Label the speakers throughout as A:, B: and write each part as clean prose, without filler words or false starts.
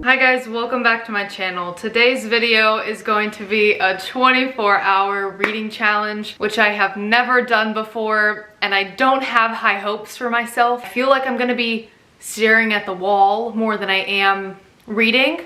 A: Hi guys, welcome back to my channel. Today's video is going to be a 24-hour reading challenge, which I have never done before, and I don't have high hopes for myself. I feel like I'm gonna be staring at the wall more than I am reading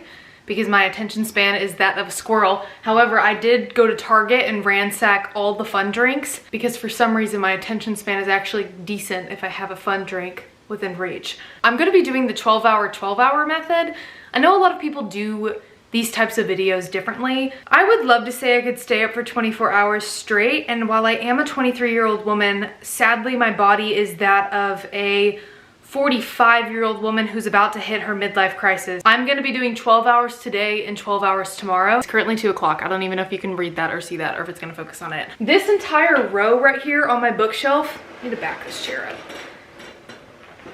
A: because my attention span is that of a squirrel. However, I did go to Target and ransack all the fun drinks because for some reason my attention span is actually decent if I have a fun drink within reach. I'm gonna be doing the 12-hour method. I know a lot of people do these types of videos differently. I would love to say I could stay up for 24 hours straight, and while I am a 23-year-old woman, sadly my body is that of a 45-year-old woman who's about to hit her midlife crisis. I'm gonna be doing 12 hours today and 12 hours tomorrow. It's currently 2 o'clock. I don't even know if you can read that or see that or if it's gonna focus on it. This entire row right here on my bookshelf, I need to back this chair up.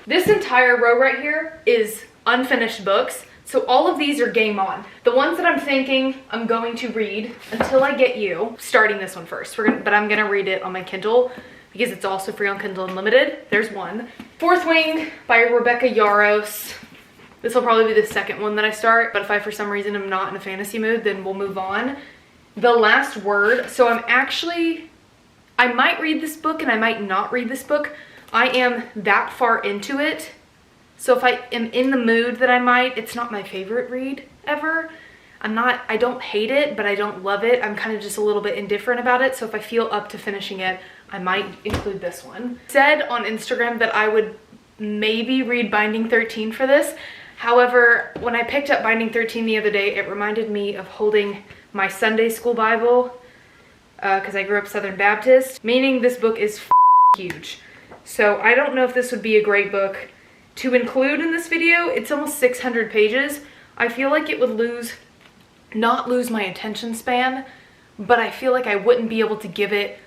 A: This entire row right here is unfinished books. So all of these are game on. The ones that I'm thinking I'm going to read until I get you, starting this one first, but I'm gonna read it on my Kindle because it's also free on Kindle Unlimited. There's one. Fourth Wing by Rebecca Yarros. This will probably be the second one that I start, but if I for some reason am not in a fantasy mood, then we'll move on. The Last Word. So I might read this book and I might not read this book. I am that far into it. So if I am in the mood that I might, it's not my favorite read ever. I don't hate it, but I don't love it. I'm kind of just a little bit indifferent about it. So if I feel up to finishing it, I might include this one. Said on Instagram that I would maybe read Binding 13 for this. However, when I picked up Binding 13 the other day, it reminded me of holding my Sunday school Bible because I grew up Southern Baptist, meaning this book is huge. So I don't know if this would be a great book to include in this video. It's almost 600 pages. I feel like it would not lose my attention span, but I feel like I wouldn't be able to give it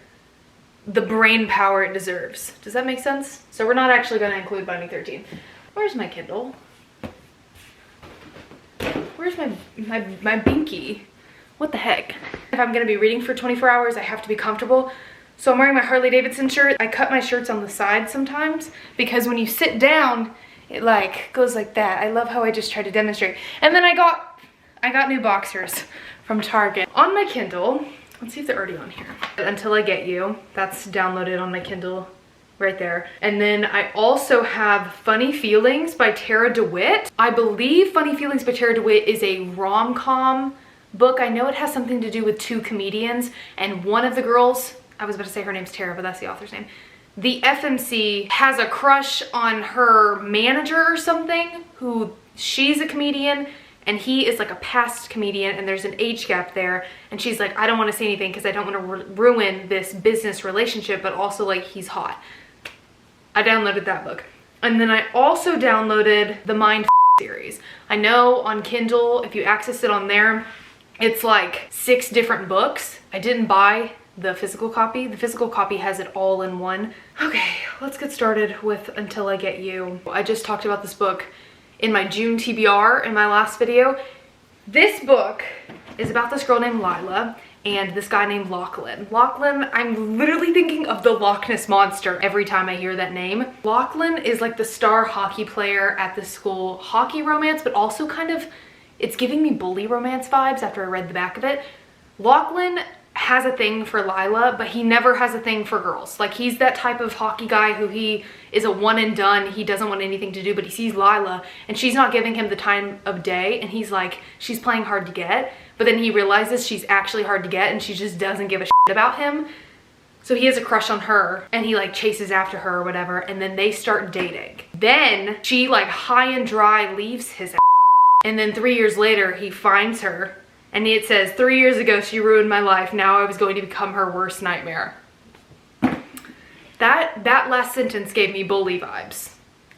A: the brain power it deserves. Does that make sense? So we're not actually gonna include Binding 13. Where's my Kindle? Where's my binky? What the heck? If I'm gonna be reading for 24 hours, I have to be comfortable. So I'm wearing my Harley Davidson shirt. I cut my shirts on the side sometimes because when you sit down, it like goes like that. I love how I just try to demonstrate. And then I got new boxers from Target. On my Kindle, let's see if they're already on here. Until I Get You, that's downloaded on my Kindle right there. And then I also have Funny Feelings by Tara DeWitt. I believe Funny Feelings by Tara DeWitt is a rom-com book. I know it has something to do with 2 comedians, and one of the girls, I was about to say her name's Tara, but that's the author's name. The FMC has a crush on her manager or something, who she's a comedian and he is like a past comedian, and there's an age gap there. And she's like, I don't want to say anything because I don't want to ruin this business relationship, but also like he's hot. I downloaded that book. And then I also downloaded the Mind series. I know on Kindle, if you access it on there, it's like 6 different books. I didn't buy the physical copy. The physical copy has it all in one. Okay, let's get started with Until I Get You. I just talked about this book in my June TBR in my last video. This book is about this girl named Lila and this guy named Lachlan. Lachlan, I'm literally thinking of the Loch Ness Monster every time I hear that name. Lachlan is like the star hockey player at the school. Hockey romance, but also kind of, it's giving me bully romance vibes after I read the back of it. Lachlan has a thing for Lila, but he never has a thing for girls. Like, he's that type of hockey guy who he is a one and done. He doesn't want anything to do, but he sees Lila and she's not giving him the time of day, and he's like, she's playing hard to get, but then he realizes she's actually hard to get and she just doesn't give a shit about him. So he has a crush on her and he like chases after her or whatever, and then they start dating. Then she like high and dry leaves his ass, and then 3 years later he finds her. And it says, 3 years ago, she ruined my life. Now I was going to become her worst nightmare. That last sentence gave me bully vibes.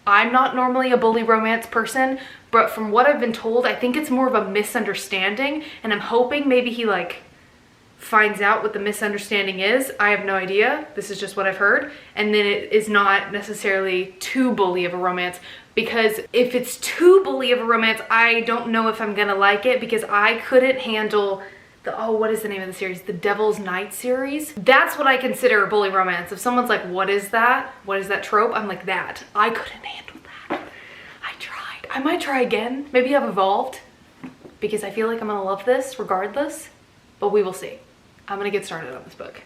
A: I'm not normally a bully romance person, but from what I've been told, I think it's more of a misunderstanding. And I'm hoping maybe he like finds out what the misunderstanding is. I have no idea. This is just what I've heard. And then it is not necessarily too bully of a romance. Because if it's too bully of a romance, I don't know if I'm gonna like it, because I couldn't handle the, oh, what is the name of the series? The Devil's Night series. That's what I consider a bully romance. If someone's like, what is that? What is that trope? I'm like, that. I couldn't handle that. I tried. I might try again. Maybe I've evolved. because I feel like I'm gonna love this regardless, but we will see. I'm gonna get started on this book.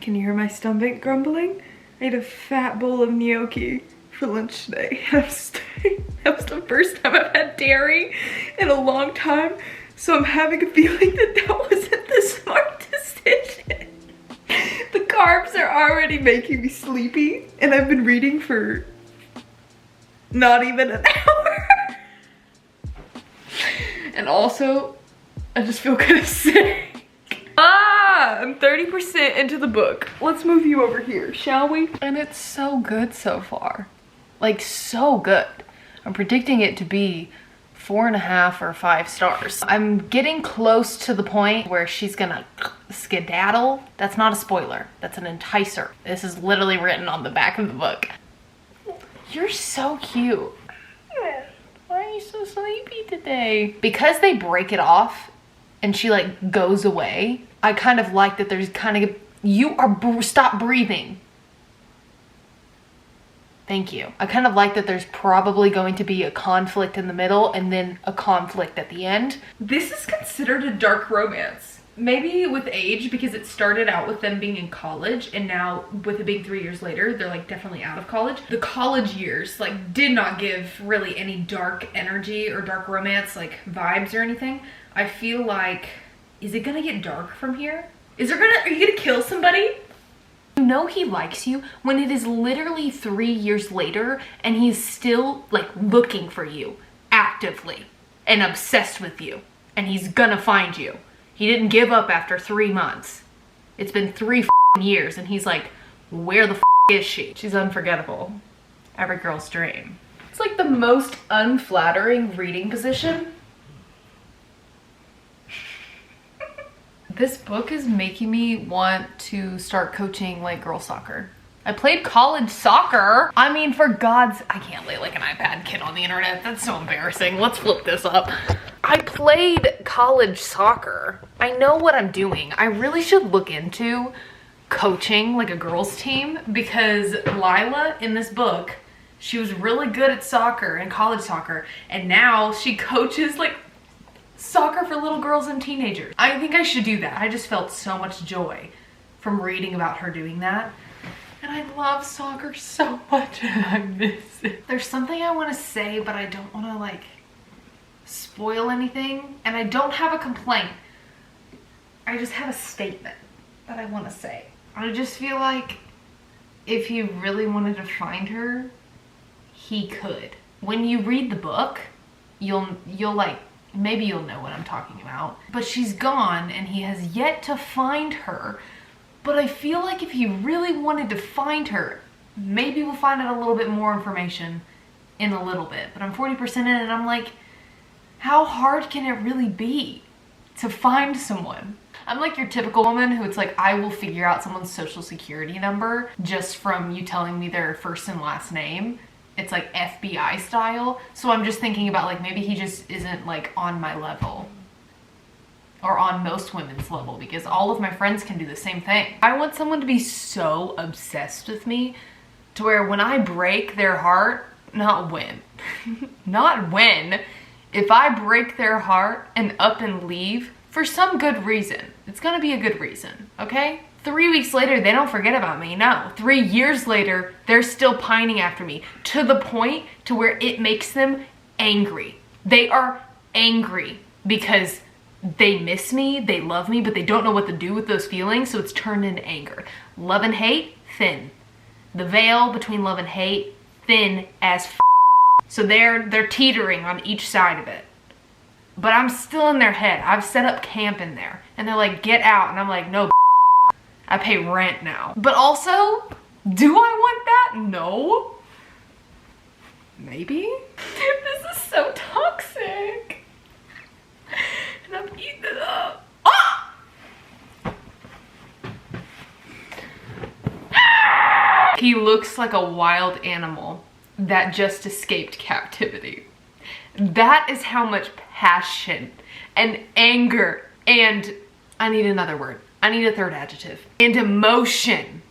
A: Can you hear my stomach grumbling? I ate a fat bowl of gnocchi for lunch today. That was the first time I've had dairy in a long time, so I'm having a feeling that wasn't the smart decision. The carbs are already making me sleepy, and I've been reading for not even an hour. And also, I just feel kind of sick. I'm 30% into the book. Let's move you over here, shall we? And it's so good so far. Like, so good. I'm predicting it to be 4.5 or 5 stars. I'm getting close to the point where she's gonna skedaddle. That's not a spoiler, that's an enticer. This is literally written on the back of the book. You're so cute. Why are you so sleepy today? Because they break it off and she like goes away, I kind of like that there's kind of, stop breathing. Thank you. I kind of like that there's probably going to be a conflict in the middle and then a conflict at the end. This is considered a dark romance. Maybe with age, because it started out with them being in college and now with it being 3 years later, they're like definitely out of college. The college years like did not give really any dark energy or dark romance like vibes or anything. I feel like, is it gonna get dark from here? Are you gonna kill somebody? You know he likes you when it is literally 3 years later and he's still like looking for you actively and obsessed with you, and he's gonna find you. He didn't give up after 3 months. It's been 3 years and he's like, where the is she? She's unforgettable. Every girl's dream. It's like the most unflattering reading position. This book is making me want to start coaching like girls soccer. I played college soccer. I mean, for God's, I can't lay like an iPad kid on the internet. That's so embarrassing. Let's flip this up. I played college soccer. I know what I'm doing. I really should look into coaching like a girls team, because Lila in this book, she was really good at soccer and college soccer, and now she coaches like soccer for little girls and teenagers. I think I should do that. I just felt so much joy from reading about her doing that. And I love soccer so much and I miss it. There's something I want to say, but I don't want to like spoil anything. And I don't have a complaint. I just have a statement that I want to say. I just feel like if he really wanted to find her, he could. When you read the book, you'll like, maybe you'll know what I'm talking about. But she's gone and he has yet to find her. But I feel like if he really wanted to find her, maybe we'll find out a little bit more information in a little bit. But I'm 40% in and I'm like, how hard can it really be to find someone? I'm like your typical woman who it's like, I will figure out someone's social security number just from you telling me their first and last name. It's like FBI style. So I'm just thinking about like, maybe he just isn't like on my level or on most women's level, because all of my friends can do the same thing. I want someone to be so obsessed with me to where when I break their heart, not when, not when, if I break their heart and up and leave for some good reason, it's gonna be a good reason, okay? 3 weeks later, they don't forget about me, no. 3 years later, they're still pining after me to the point to where it makes them angry. They are angry because they miss me, they love me, but they don't know what to do with those feelings, so it's turned into anger. Love and hate, thin. The veil between love and hate, thin as f. So they're teetering on each side of it. But I'm still in their head. I've set up camp in there. And they're like, get out. And I'm like, no, I pay rent now. But also, do I want that? No. Maybe? This is so toxic. And I'm eating it up. Ah! He looks like a wild animal that just escaped captivity. That is how much passion and anger and, I need another word. I need a third adjective. And emotion.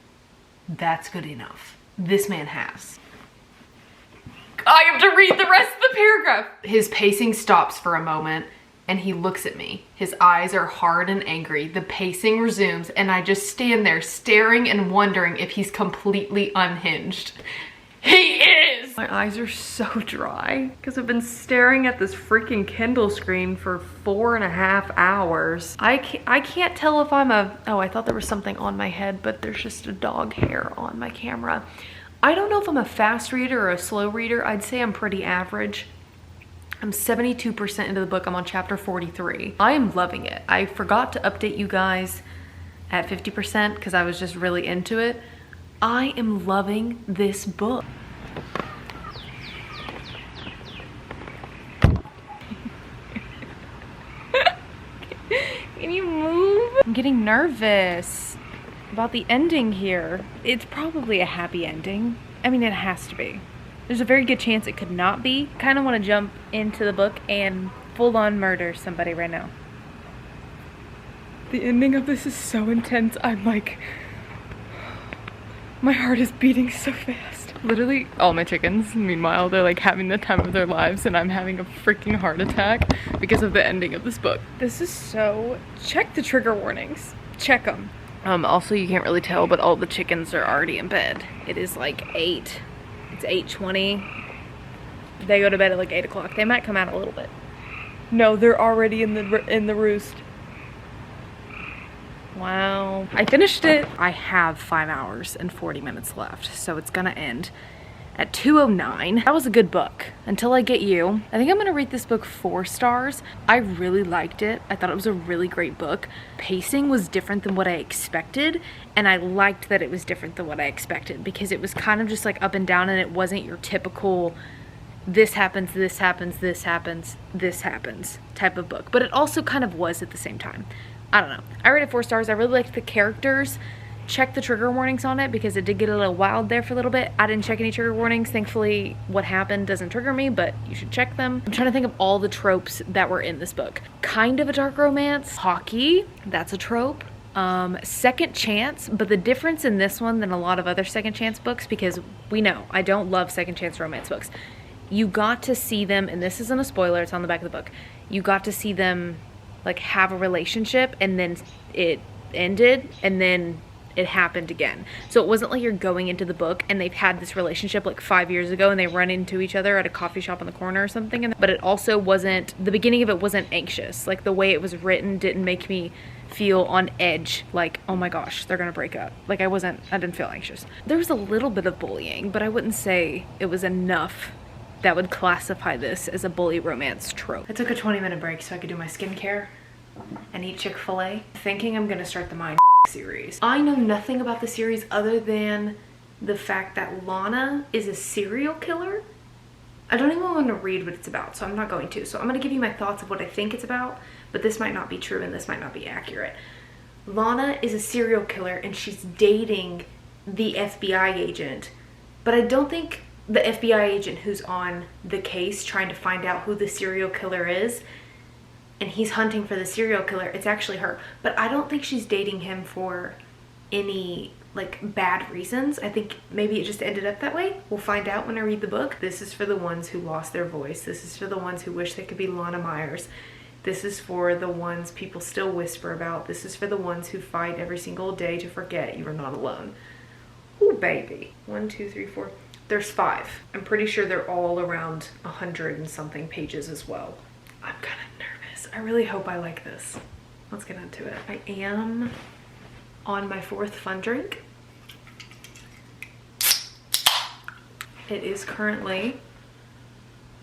A: That's good enough. This man has. I have to read the rest of the paragraph. His pacing stops for a moment and he looks at me. His eyes are hard and angry. The pacing resumes and I just stand there staring and wondering if he's completely unhinged. He is! My eyes are so dry because I've been staring at this freaking Kindle screen for 4.5 hours. I can't tell if I'm oh, I thought there was something on my head, but there's just a dog hair on my camera. I don't know if I'm a fast reader or a slow reader. I'd say I'm pretty average. I'm 72% into the book. I'm on chapter 43. I am loving it. I forgot to update you guys at 50% because I was just really into it. I am loving this book. Can you move? I'm getting nervous about the ending here. It's probably a happy ending. I mean, it has to be. There's a very good chance it could not be. Kind of want to jump into the book and full on murder somebody right now. The ending of this is so intense. I'm like, my heart is beating so fast. Literally, all my chickens, meanwhile, they're like having the time of their lives and I'm having a freaking heart attack because of the ending of this book. This is so... Check the trigger warnings. Check them. Also, you can't really tell, but all the chickens are already in bed. It is like 8. It's 8:20. They go to bed at like 8 o'clock. They might come out a little bit. No, they're already in the roost. Wow. I finished it. I have 5 hours and 40 minutes left, so it's gonna end at 2:09. That was a good book. Until I Get You. I think I'm gonna rate this book 4 stars. I really liked it. I thought it was a really great book. Pacing was different than what I expected, and I liked that it was different than what I expected because it was kind of just like up and down and it wasn't your typical this happens, this happens, this happens, this happens type of book. But it also kind of was at the same time. I don't know. I rated 4 stars. I really liked the characters. Check the trigger warnings on it because it did get a little wild there for a little bit. I didn't check any trigger warnings. Thankfully, what happened doesn't trigger me, but you should check them. I'm trying to think of all the tropes that were in this book. Kind of a dark romance. Hockey, that's a trope. Second chance, but the difference in this one than a lot of other second chance books, because we know I don't love second chance romance books. You got to see them, and this isn't a spoiler, it's on the back of the book. You got to see them like have a relationship and then it ended and then it happened again. So it wasn't like you're going into the book and they've had this relationship like 5 years ago and they run into each other at a coffee shop on the corner or something. But it also wasn't, the beginning of it wasn't anxious. Like the way it was written didn't make me feel on edge, like, oh my gosh, they're gonna break up. Like I didn't feel anxious. There was a little bit of bullying, but I wouldn't say it was enough that would classify this as a bully romance trope. I took a 20-minute break so I could do my skincare and eat Chick-fil-A, thinking I'm gonna start the Mind series. I know nothing about the series other than the fact that Lana is a serial killer. I don't even want to read what it's about, so I'm not going to. So I'm gonna give you my thoughts of what I think it's about, but this might not be true and this might not be accurate. Lana is a serial killer and she's dating the FBI agent, but I don't think the FBI agent who's on the case trying to find out who the serial killer is, and he's hunting for the serial killer, it's actually her. But I don't think she's dating him for any like bad reasons. I think maybe it just ended up that way. We'll find out when I read the book. This is for the ones who lost their voice. This is for the ones who wish they could be Lana Myers. This is for the ones people still whisper about. This is for the ones who fight every single day to forget you are not alone. Ooh, baby. 1, 2, 3, 4. There's 5. I'm pretty sure they're all around 100 and something pages as well. I'm kind of nervous. I really hope I like this. Let's get into it. I am on my 4th fun drink. It is currently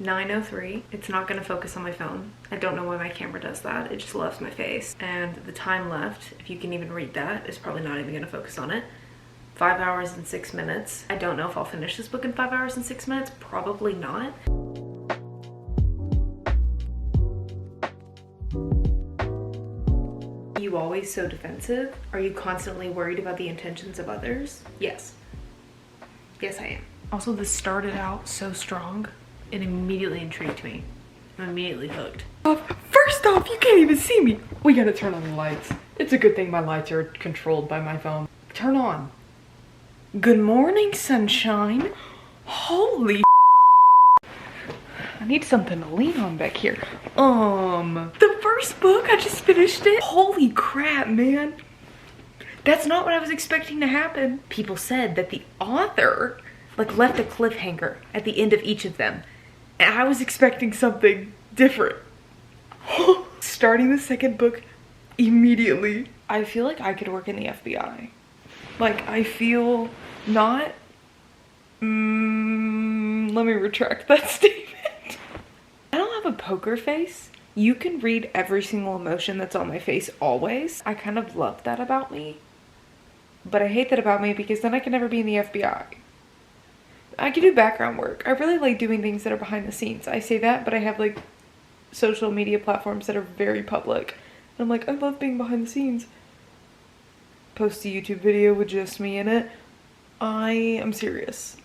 A: 9:03. It's not going to focus on my phone. I don't know why my camera does that. It just loves my face. And the time left, if you can even read that, is probably not even going to focus on it. 5 hours and 6 minutes. I don't know if I'll finish this book in 5 hours and 6 minutes. Probably not. Are you always so defensive? Are you constantly worried about the intentions of others? Yes. Yes, I am. Also, this started out so strong. It immediately intrigued me. I'm immediately hooked. First off, you can't even see me. We gotta turn on the lights. It's a good thing my lights are controlled by my phone. Turn on. Good morning, sunshine. Holy need something to lean on back here. The first book, I just finished it. Holy crap, man. That's not what I was expecting to happen. People said that the author like left a cliffhanger at the end of each of them. And I was expecting something different. Starting the second book immediately. I feel like I could work in the FBI. Like, I feel not... let me retract that statement. I don't have a poker face. You can read every single emotion that's on my face always. I kind of love that about me. But I hate that about me because then I can never be in the FBI. I can do background work. I really like doing things that are behind the scenes. I say that, but I have like social media platforms that are very public. And I'm like, I love being behind the scenes. Post a YouTube video with just me in it. I am serious.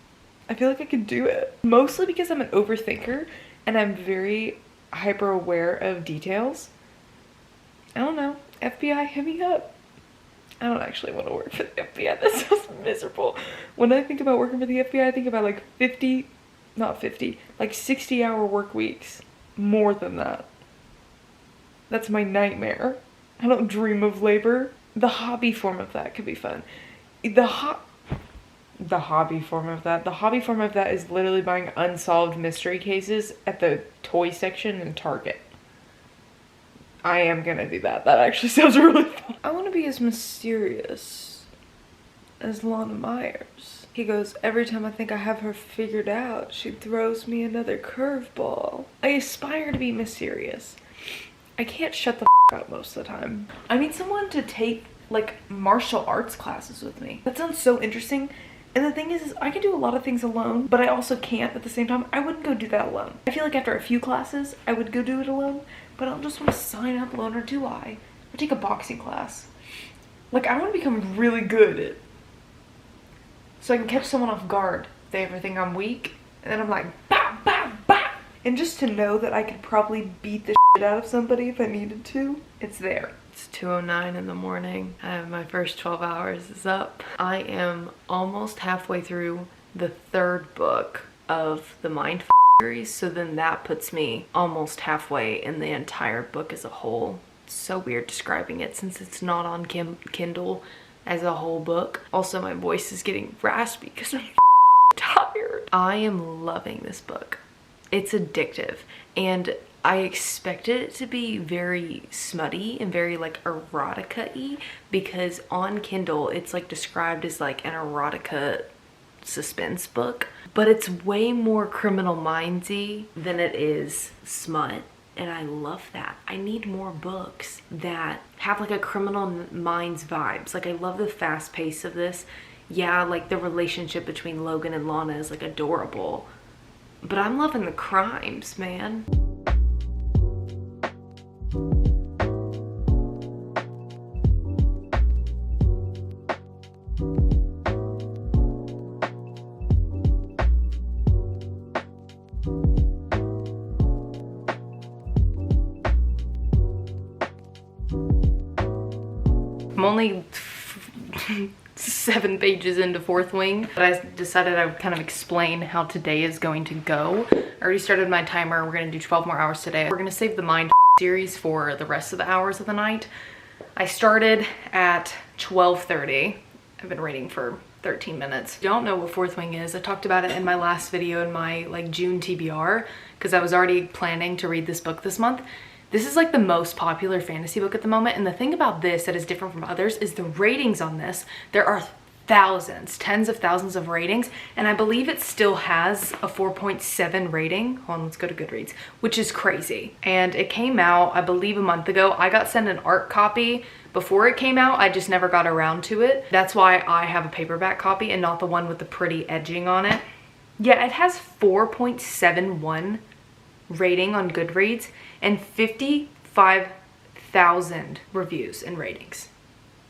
A: I feel like I could do it. Mostly because I'm an overthinker and I'm very hyper aware of details. I don't know. FBI, hit me up. I don't actually want to work for the FBI. That sounds miserable. When I think about working for the FBI, I think about like 60-hour work weeks. More than that. That's my nightmare. I don't dream of labor. The hobby form of that could be fun. The hobby form of that is literally buying unsolved mystery cases at the toy section in Target. I am gonna do that. That actually sounds really fun. I want to be as mysterious as Lana Myers. He goes, every time I think I have her figured out, she throws me another curveball. I aspire to be mysterious. I can't shut the up most of the time. I need someone to take like martial arts classes with me. That sounds so interesting. And the thing is I can do a lot of things alone, but I also can't at the same time. I wouldn't go do that alone. I feel like after a few classes, I would go do it alone, but I don't just want to sign up alone, or do I? Or take a boxing class. Like, I want to become really good at, so I can catch someone off guard if they ever think I'm weak. And then I'm like, bah, bah, bah. And just to know that I could probably beat the shit out of somebody if I needed to, it's there. It's 2:09 in the morning. I have my first 12 hours is up. I am almost halfway through the third book of the Mind series, so then that puts me almost halfway in the entire book as a whole. It's so weird describing it since it's not on Kindle as a whole book. Also, my voice is getting raspy because I'm tired. I am loving this book. It's addictive, and I expected it to be very smutty and very like erotica-y, because on Kindle it's like described as like an erotica suspense book, but it's way more Criminal Minds-y than it is smut, and I love that. I need more books that have like a Criminal Minds vibes. Like, I love the fast pace of this. Yeah, like the relationship between Logan and Lana is like adorable, but I'm loving the crimes, man. I'm only 7 pages into Fourth Wing, but I decided I would kind of explain how today is going to go. I already started my timer. We're gonna do 12 more hours today. We're gonna save the Mind series for the rest of the hours of the night. I started at 12:30. I've been reading for 13 minutes. Don't know what Fourth Wing is. I talked about it in my last video in my like June TBR, because I was already planning to read this book this month. This is like the most popular fantasy book at the moment, and the thing about this that is different from others is the ratings on this. There are thousands, tens of thousands of ratings, and I believe it still has a 4.7 rating. Hold on, let's go to Goodreads, which is crazy. And it came out, I believe, a month ago. I got sent an art copy before it came out. I just never got around to it. That's why I have a paperback copy and not the one with the pretty edging on it. Yeah, it has 4.71 rating on Goodreads and 55,000 reviews and ratings.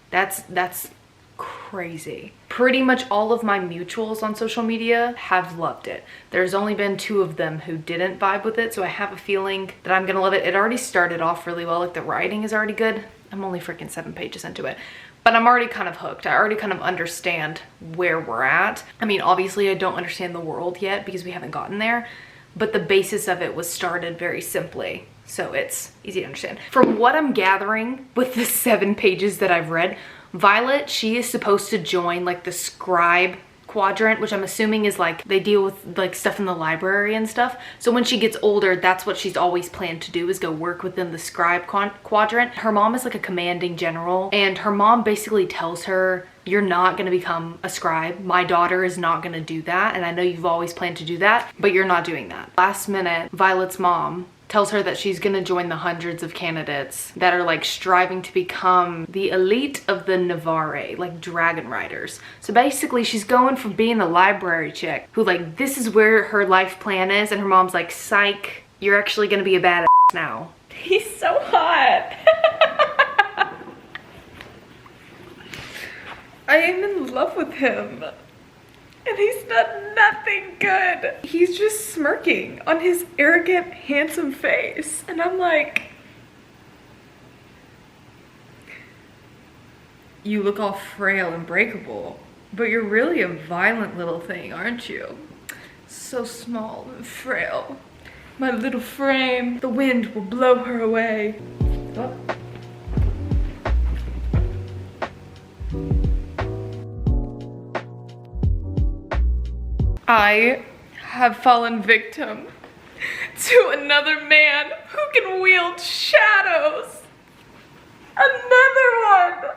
A: That's crazy. Pretty much all of my mutuals on social media have loved it. There's only been 2 of them who didn't vibe with it, so I have a feeling that I'm gonna love it. It already started off really well. Like, the writing is already good. I'm only freaking 7 pages into it, but I'm already kind of hooked. I already kind of understand where we're at. I mean, obviously I don't understand the world yet because we haven't gotten there, but the basis of it was started very simply. So it's easy to understand. From what I'm gathering with the 7 pages that I've read, Violet, she is supposed to join like the scribe quadrant, which I'm assuming is like they deal with like stuff in the library and stuff. So when she gets older, that's what she's always planned to do, is go work within the scribe quadrant. Her mom is like a commanding general, and her mom basically tells her, you're not going to become a scribe. My daughter is not going to do that, and I know you've always planned to do that, but you're not doing that. Last minute, Violet's mom tells her that she's gonna join the hundreds of candidates that are like striving to become the elite of the Navarre, like dragon riders. So basically she's going from being a library chick who like, this is where her life plan is, and her mom's like, psych, you're actually gonna be a badass now. He's so hot. I am in love with him. And he's done nothing good. He's just smirking on his arrogant, handsome face. And I'm like, you look all frail and breakable, but you're really a violent little thing, aren't you? So small and frail. My little frame, the wind will blow her away. Oh. I have fallen victim to another man who can wield shadows. Another one.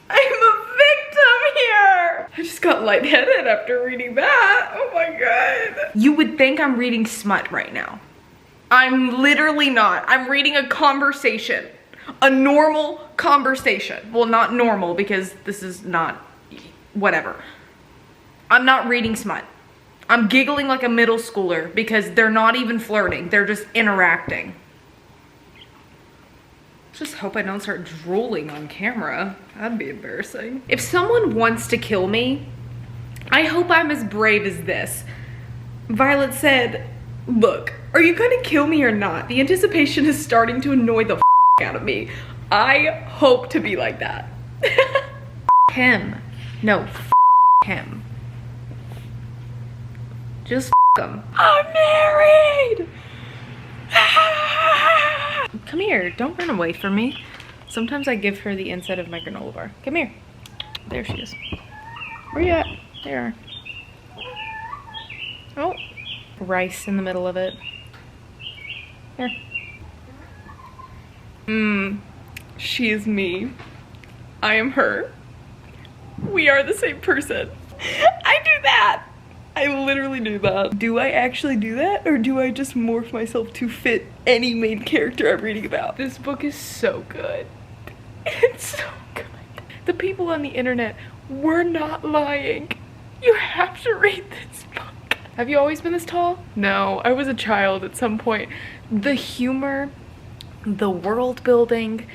A: I'm a victim here. I just got lightheaded after reading that. Oh my God. You would think I'm reading smut right now. I'm literally not. I'm reading a conversation. A normal conversation. Well, not normal because this is not whatever. I'm not reading smut. I'm giggling like a middle schooler because they're not even flirting. They're just interacting. Just hope I don't start drooling on camera. That'd be embarrassing. If someone wants to kill me, I hope I'm as brave as this. Violet said, look, are you gonna kill me or not? The anticipation is starting to annoy the out of me. I hope to be like that. Him. No, him. Just him. I'm married! Come here, don't run away from me. Sometimes I give her the inside of my granola bar. Come here. There she is. Where you at? There. Oh, rice in the middle of it. Here. She is me. I am her. We are the same person. I do that. I literally do that. Do I actually do that, or do I just morph myself to fit any main character I'm reading about? This book is so good. It's so good. The people on the internet were not lying. You have to read this book. Have you always been this tall? No, I was a child at some point. The humor, the world building,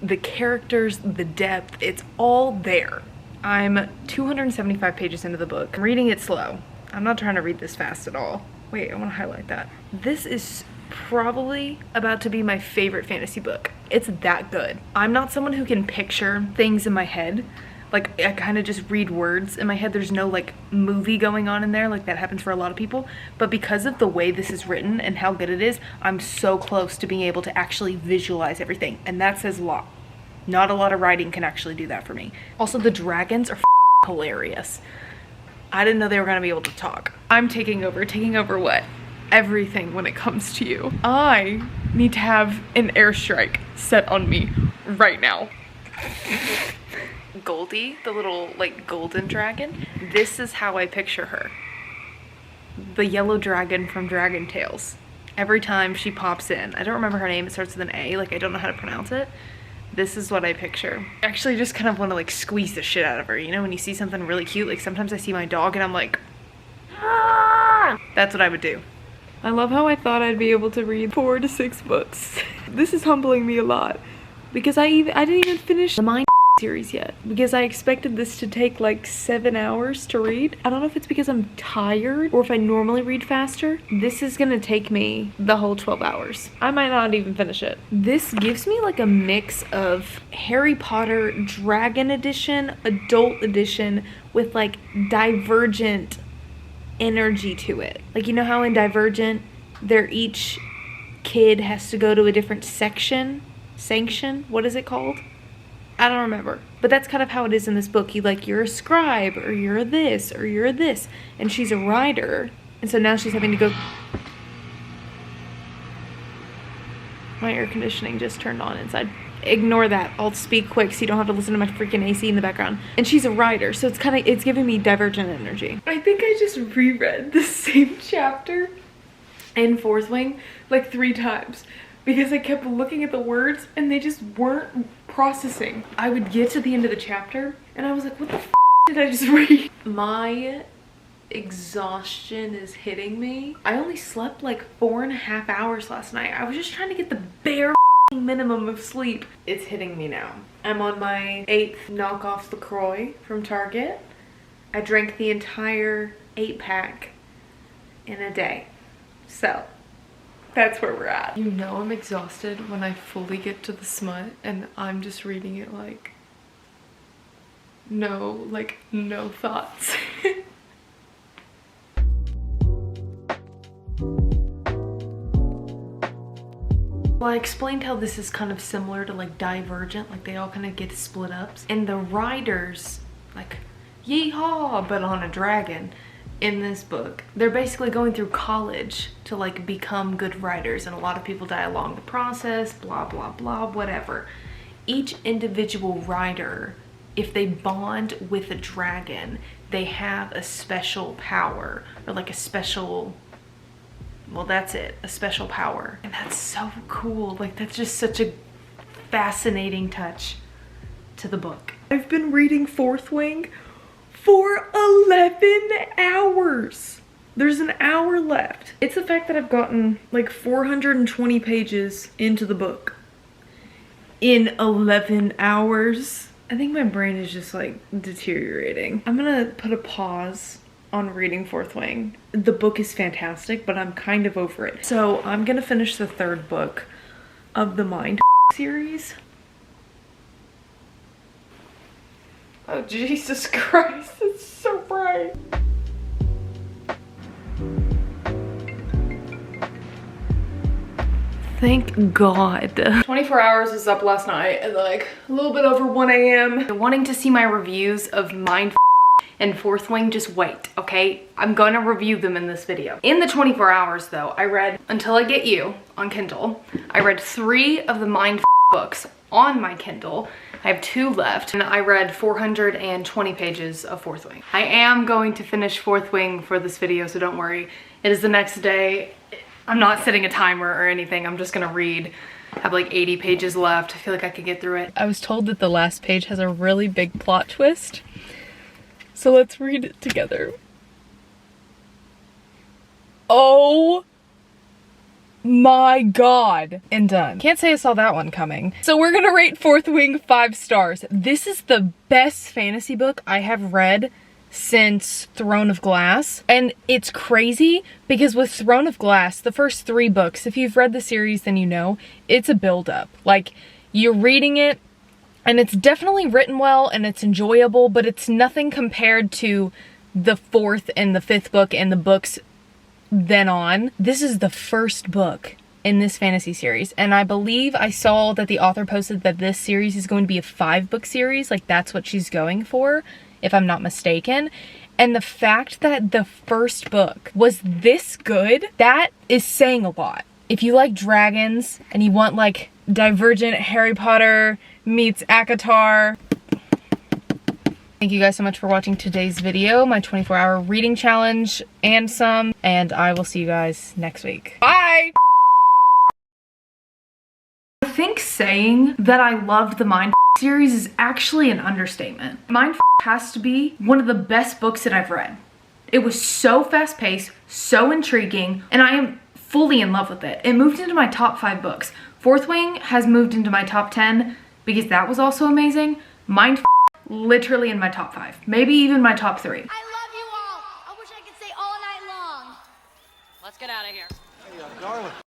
A: the characters, the depth, it's all there. I'm 275 pages into the book. I'm reading it slow. I'm not trying to read this fast at all. Wait, I want to highlight that. This is probably about to be my favorite fantasy book. It's that good. I'm not someone who can picture things in my head. Like, I kind of just read words in my head. There's no like movie going on in there like that happens for a lot of people. But because of the way this is written and how good it is, I'm so close to being able to actually visualize everything. And that says a lot. Not a lot of writing can actually do that for me. Also, the dragons are hilarious. I didn't know they were gonna be able to talk. I'm taking over what? Everything when it comes to you. I need to have an airstrike set on me right now. Goldie, the little like golden dragon, this is how I picture her. The yellow dragon from Dragon Tales. Every time she pops in, I don't remember her name, it starts with an A, like I don't know how to pronounce it. This is what I picture. I actually just kind of want to like squeeze the shit out of her, you know, when you see something really cute, like sometimes I see my dog and I'm like, ah! That's what I would do. I love how I thought I'd be able to read 4 to 6 books. This is humbling me a lot because I didn't even finish the Mind series yet because I expected this to take like 7 hours to read. I don't know if it's because I'm tired or if I normally read faster. This is gonna take me the whole 12 hours. I might not even finish it. This gives me like a mix of Harry Potter Dragon Edition, Adult Edition with like Divergent energy to it. Like, you know how in Divergent, each kid has to go to a different sanction? What is it called? I don't remember. But that's kind of how it is in this book. You're a scribe, or you're this, or you're this. And she's a writer. And so now she's having to go... My air conditioning just turned on inside. Ignore that. I'll speak quick so you don't have to listen to my freaking AC in the background. And she's a writer, so it's giving me Divergent energy. I think I just reread the same chapter in Fourth Wing like 3 times because I kept looking at the words and they just weren't processing. I would get to the end of the chapter and I was like, what the f did I just read? My exhaustion is hitting me. I only slept like 4.5 hours last night. I was just trying to get the bare minimum of sleep. It's hitting me now. I'm on my 8th knockoff LaCroix from Target. I drank the entire 8-pack in a day. So that's where we're at. You know I'm exhausted when I fully get to the smut and I'm just reading it like no thoughts. Well, I explained how this is kind of similar to like Divergent, like they all kind of get split up. And the writers, like, yeehaw, but on a dragon in this book, they're basically going through college to like become good writers, and a lot of people die along the process, blah, blah, blah, whatever. Each individual writer, if they bond with a dragon, they have a special power, or like a special... well, that's it, a special power. And that's so cool. Like, that's just such a fascinating touch to the book. I've been reading Fourth Wing for 11 hours. There's an hour left. It's the fact that I've gotten like 420 pages into the book in 11 hours. I think my brain is just like deteriorating. I'm gonna put a pause on reading Fourth Wing. The book is fantastic, but I'm kind of over it. So I'm gonna finish the 3rd book of the Mind series. Oh, Jesus Christ, it's so bright. Thank God. 24 hours was up last night at like a little bit over 1 a.m. Wanting to see my reviews of Mind and Fourth Wing, just wait, okay? I'm gonna review them in this video. In the 24 hours though, I read Until I Get You on Kindle. I read 3 of the Mind books on my Kindle. I have 2 left, and I read 420 pages of Fourth Wing. I am going to finish Fourth Wing for this video, so don't worry. It is the next day. I'm not setting a timer or anything. I'm just gonna read. I have like 80 pages left. I feel like I could get through it. I was told that the last page has a really big plot twist. So let's read it together. Oh my God. And done. Can't say I saw that one coming. So we're gonna rate Fourth Wing 5 stars. This is the best fantasy book I have read since Throne of Glass. And it's crazy because with Throne of Glass, the first 3 books, if you've read the series then you know, it's a build-up. Like, you're reading it, and it's definitely written well and it's enjoyable, but it's nothing compared to the 4th and the 5th book and the books then on. This is the first book in this fantasy series, and I believe I saw that the author posted that this series is going to be a 5-book series. Like, that's what she's going for, if I'm not mistaken. And the fact that the first book was this good, that is saying a lot. If you like dragons and you want like Divergent Harry Potter meets ACOTAR. Thank you guys so much for watching today's video, my 24-hour reading challenge and some, and I will see you guys next week. Bye! I think saying that I loved the Mind series is actually an understatement. Mind has to be one of the best books that I've read. It was so fast-paced, so intriguing, and I am fully in love with it. It moved into my top 5 books. Fourth Wing has moved into my top 10 because that was also amazing. Mind literally in my top 5, maybe even my top 3.
B: I love you all. I wish I could say all night long. Let's get out of here. Hey, darling.